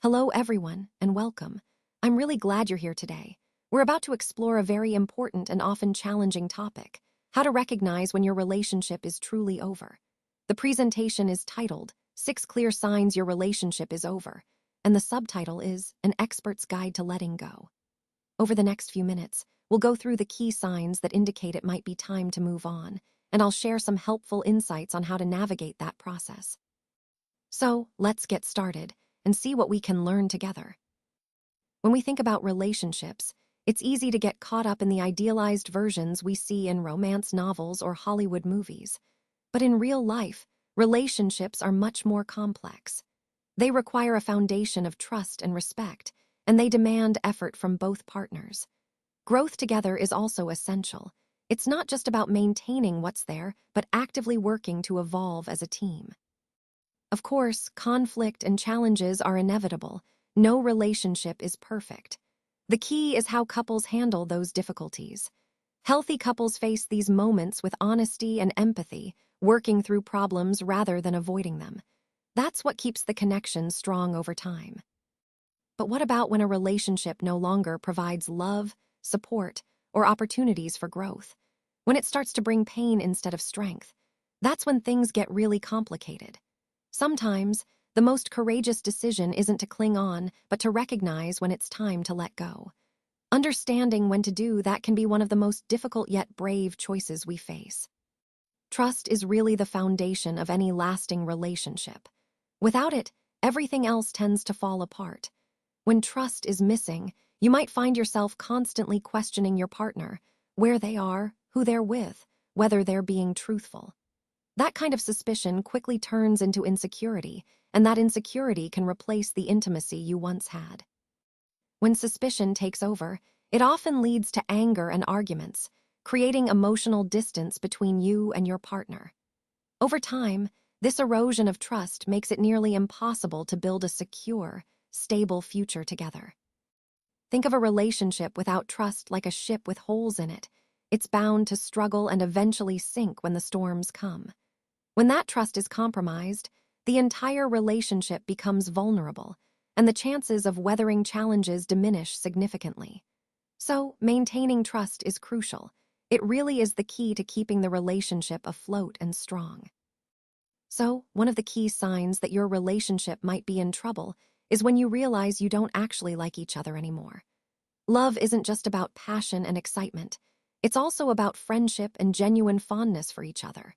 Hello, everyone, and welcome. I'm really glad you're here today. We're about to explore a very important and often challenging topic: how to recognize when your relationship is truly over. The presentation is titled, 6 Clear Signs Your Relationship is Over, and the subtitle is An Expert's Guide to Letting Go. Over the next few minutes, we'll go through the key signs that indicate it might be time to move on, and I'll share some helpful insights on how to navigate that process. So, let's get started and see what we can learn together. When we think about relationships, it's easy to get caught up in the idealized versions we see in romance novels or Hollywood movies. But in real life, relationships are much more complex. They require a foundation of trust and respect, and they demand effort from both partners. Growth together is also essential. It's not just about maintaining what's there, but actively working to evolve as a team. Of course, conflict and challenges are inevitable. No relationship is perfect. The key is how couples handle those difficulties. Healthy couples face these moments with honesty and empathy, working through problems rather than avoiding them. That's what keeps the connection strong over time. But what about when a relationship no longer provides love, support, or opportunities for growth? When it starts to bring pain instead of strength, that's when things get really complicated. Sometimes, the most courageous decision isn't to cling on, but to recognize when it's time to let go. Understanding when to do that can be one of the most difficult yet brave choices we face. Trust is really the foundation of any lasting relationship. Without it, everything else tends to fall apart. When trust is missing, you might find yourself constantly questioning your partner, where they are, who they're with, whether they're being truthful. That kind of suspicion quickly turns into insecurity, and that insecurity can replace the intimacy you once had. When suspicion takes over, it often leads to anger and arguments, creating emotional distance between you and your partner. Over time, this erosion of trust makes it nearly impossible to build a secure, stable future together. Think of a relationship without trust like a ship with holes in it. It's bound to struggle and eventually sink when the storms come. When that trust is compromised, the entire relationship becomes vulnerable, and the chances of weathering challenges diminish significantly. So, maintaining trust is crucial. It really is the key to keeping the relationship afloat and strong. So, one of the key signs that your relationship might be in trouble is when you realize you don't actually like each other anymore. Love isn't just about passion and excitement. It's also about friendship and genuine fondness for each other.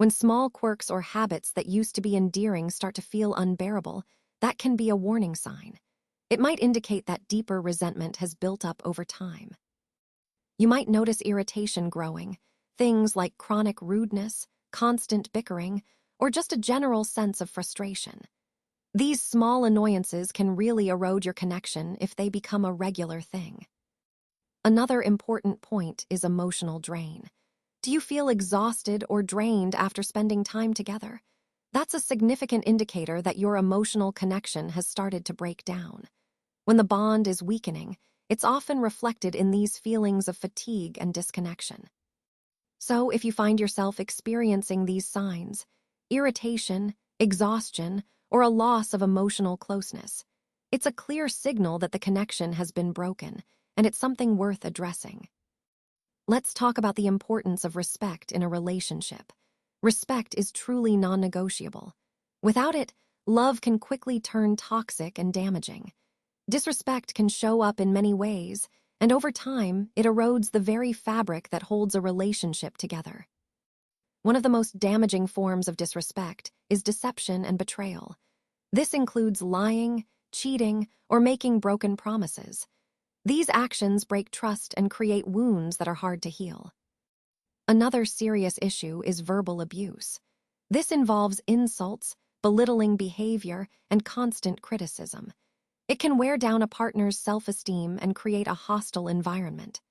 When small quirks or habits that used to be endearing start to feel unbearable, that can be a warning sign. It might indicate that deeper resentment has built up over time. You might notice irritation growing, things like chronic rudeness, constant bickering, or just a general sense of frustration. These small annoyances can really erode your connection if they become a regular thing. Another important point is emotional drain. Do you feel exhausted or drained after spending time together? That's a significant indicator that your emotional connection has started to break down. When the bond is weakening, it's often reflected in these feelings of fatigue and disconnection. So, if you find yourself experiencing these signs, irritation, exhaustion, or a loss of emotional closeness, it's a clear signal that the connection has been broken, and it's something worth addressing. Let's talk about the importance of respect in a relationship. Respect is truly non-negotiable. Without it, love can quickly turn toxic and damaging. Disrespect can show up in many ways, and over time, it erodes the very fabric that holds a relationship together. One of the most damaging forms of disrespect is deception and betrayal. This includes lying, cheating, or making broken promises. These actions break trust and create wounds that are hard to heal. Another serious issue is verbal abuse. This involves insults, belittling behavior, and constant criticism. It can wear down a partner's self-esteem and create a hostile environment.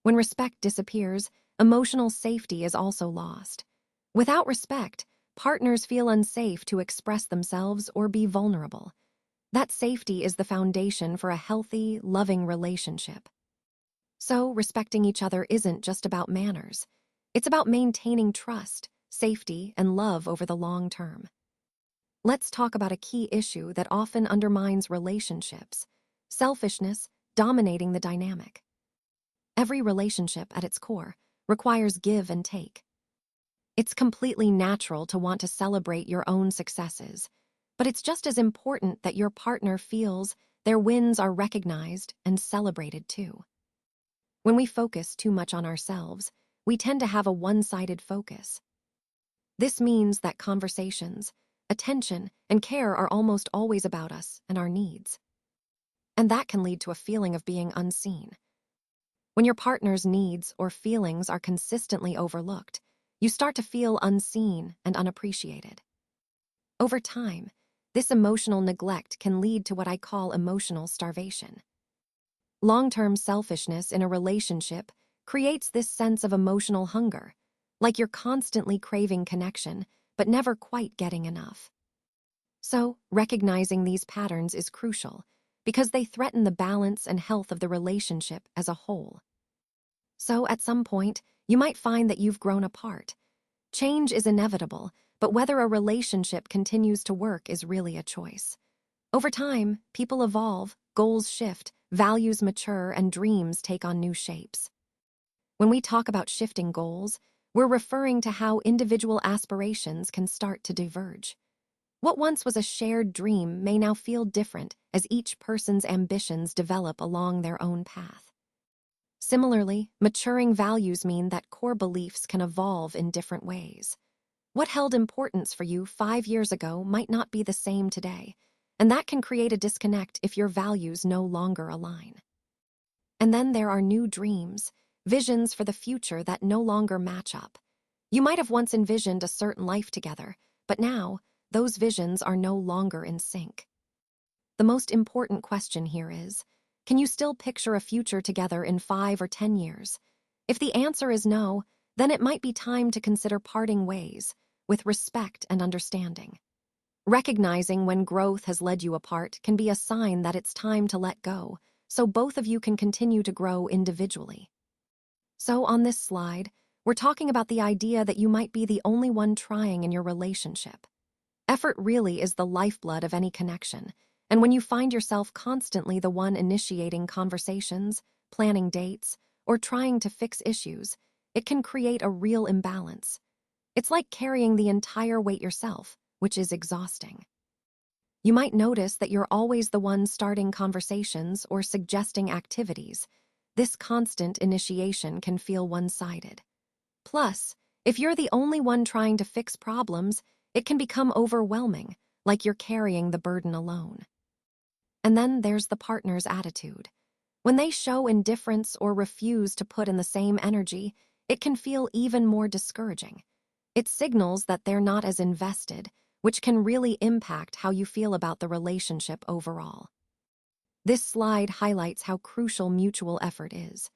When respect disappears, emotional safety is also lost. Without respect, partners feel unsafe to express themselves or be vulnerable. That safety is the foundation for a healthy, loving relationship. So, respecting each other isn't just about manners. It's about maintaining trust, safety, and love over the long term. Let's talk about a key issue that often undermines relationships: selfishness dominating the dynamic. Every relationship at its core requires give and take. It's completely natural to want to celebrate your own successes, but it's just as important that your partner feels their wins are recognized and celebrated too. When we focus too much on ourselves, we tend to have a one-sided focus. This means that conversations, attention, and care are almost always about us and our needs. And that can lead to a feeling of being unseen. When your partner's needs or feelings are consistently overlooked, you start to feel unseen and unappreciated. Over time, this emotional neglect can lead to what I call emotional starvation. Long-term selfishness in a relationship creates this sense of emotional hunger, like you're constantly craving connection, but never quite getting enough. So, recognizing these patterns is crucial because they threaten the balance and health of the relationship as a whole. So, at some point, you might find that you've grown apart. Change is inevitable, but whether a relationship continues to work is really a choice. Over time, people evolve, goals shift, values mature, and dreams take on new shapes. When we talk about shifting goals, we're referring to how individual aspirations can start to diverge. What once was a shared dream may now feel different as each person's ambitions develop along their own path. Similarly, maturing values mean that core beliefs can evolve in different ways. What held importance for you 5 years ago might not be the same today, and that can create a disconnect if your values no longer align. And then there are new dreams, visions for the future that no longer match up. You might have once envisioned a certain life together, but now, those visions are no longer in sync. The most important question here is, can you still picture a future together in 5 or 10 years? If the answer is no, then it might be time to consider parting ways, with respect and understanding. Recognizing when growth has led you apart can be a sign that it's time to let go, so both of you can continue to grow individually. So on this slide, we're talking about the idea that you might be the only one trying in your relationship. Effort really is the lifeblood of any connection, and when you find yourself constantly the one initiating conversations, planning dates, or trying to fix issues, it can create a real imbalance. It's like carrying the entire weight yourself, which is exhausting. You might notice that you're always the one starting conversations or suggesting activities. This constant initiation can feel one-sided. Plus, if you're the only one trying to fix problems, it can become overwhelming, like you're carrying the burden alone. And then there's the partner's attitude. When they show indifference or refuse to put in the same energy, it can feel even more discouraging. It signals that they're not as invested, which can really impact how you feel about the relationship overall. This slide highlights how crucial mutual effort is.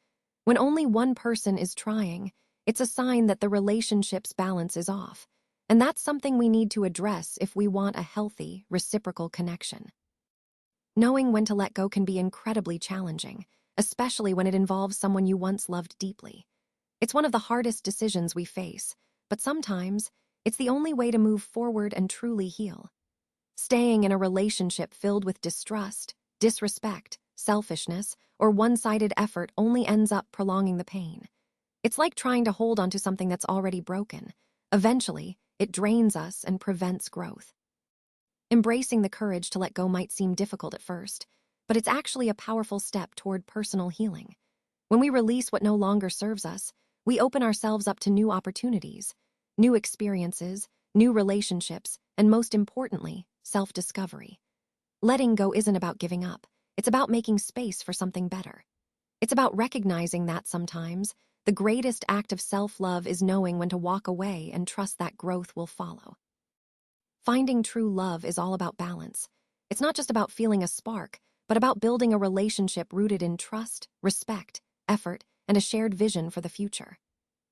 When only one person is trying, it's a sign that the relationship's balance is off, and that's something we need to address if we want a healthy, reciprocal connection. Knowing when to let go can be incredibly challenging, especially when it involves someone you once loved deeply. It's one of the hardest decisions we face, but sometimes it's the only way to move forward and truly heal. Staying in a relationship filled with distrust, disrespect, selfishness, or one-sided effort only ends up prolonging the pain. It's like trying to hold onto something that's already broken. Eventually, it drains us and prevents growth. Embracing the courage to let go might seem difficult at first, but it's actually a powerful step toward personal healing. When we release what no longer serves us, we open ourselves up to new opportunities, new experiences, new relationships, and most importantly, self-discovery. Letting go isn't about giving up. It's about making space for something better. It's about recognizing that sometimes the greatest act of self-love is knowing when to walk away and trust that growth will follow. Finding true love is all about balance. It's not just about feeling a spark, but about building a relationship rooted in trust, respect, effort, and a shared vision for the future.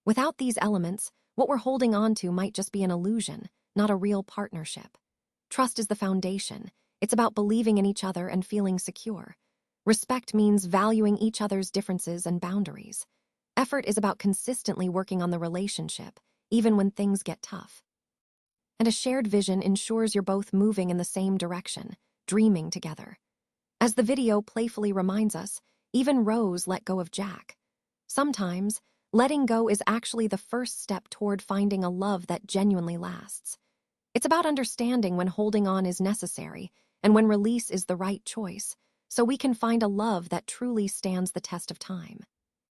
Without these elements, what we're holding on to might just be an illusion, not a real partnership. Trust is the foundation. It's about believing in each other and feeling secure. Respect means valuing each other's differences and boundaries. Effort is about consistently working on the relationship, even when things get tough. and a shared vision ensures you're both moving in the same direction, dreaming together. As the video playfully reminds us, even Rose let go of Jack. Sometimes, letting go is actually the first step toward finding a love that genuinely lasts. It's about understanding when holding on is necessary and when release is the right choice, so we can find a love that truly stands the test of time.